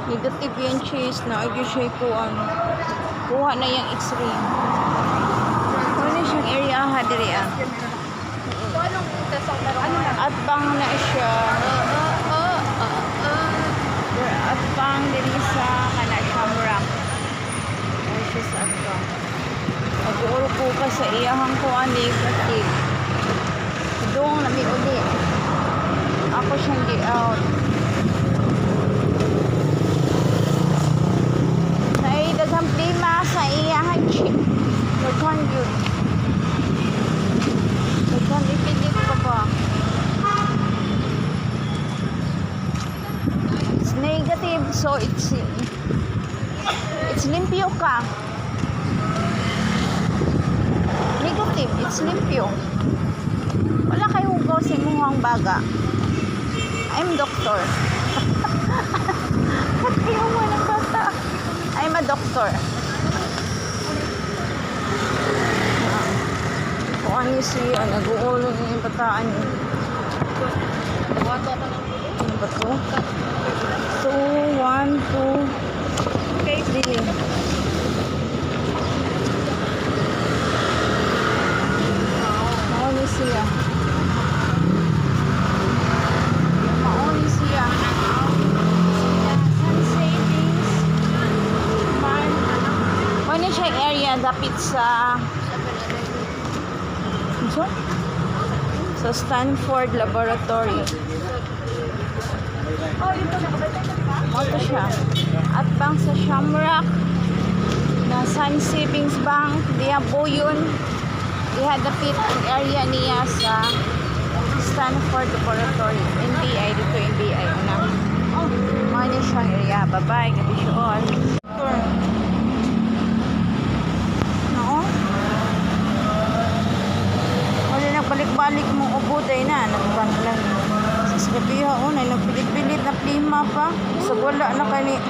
Negative yung chase na. Ay, siya kuha na yung x-ray. Ano siyang area hadiri ah. At bang na siya. At bang diri sa kana Shamrock. Ay siya sa at bang. Pag-uuro ko ka sa iyahang kuha negative. Doon na may uli. Ako siyang di-out. Daghang plima sa iyahang chip. Daghang yun. Daghang ipilit pa ba? It's negative, so it's limpyo ka. Negative, it's limpyo. Wala kayo hugaw sa imuhang baga. I'm doctor. Katiyo mo ng bata. I'm a doctor. Kung ano siya, nag-uulong yung bataan niya. Ano ba ito? 2, 1, 2, 3. Mauli siya. Mauli siya. Ano siya area dapit sa Stanford Laboratory. Ito siya. At bang sa Shamrock na Sun Savings Bank, diya Boyon, diya dapit ang area niya sa Stanford Laboratory. NBI, dito NBI. Ano siyang area. Bye-bye. Gabi siya all. Balik-balik mong ubuday na nagpantlan sa skabiha nagpilit-pilit na plima pa sa wala na kani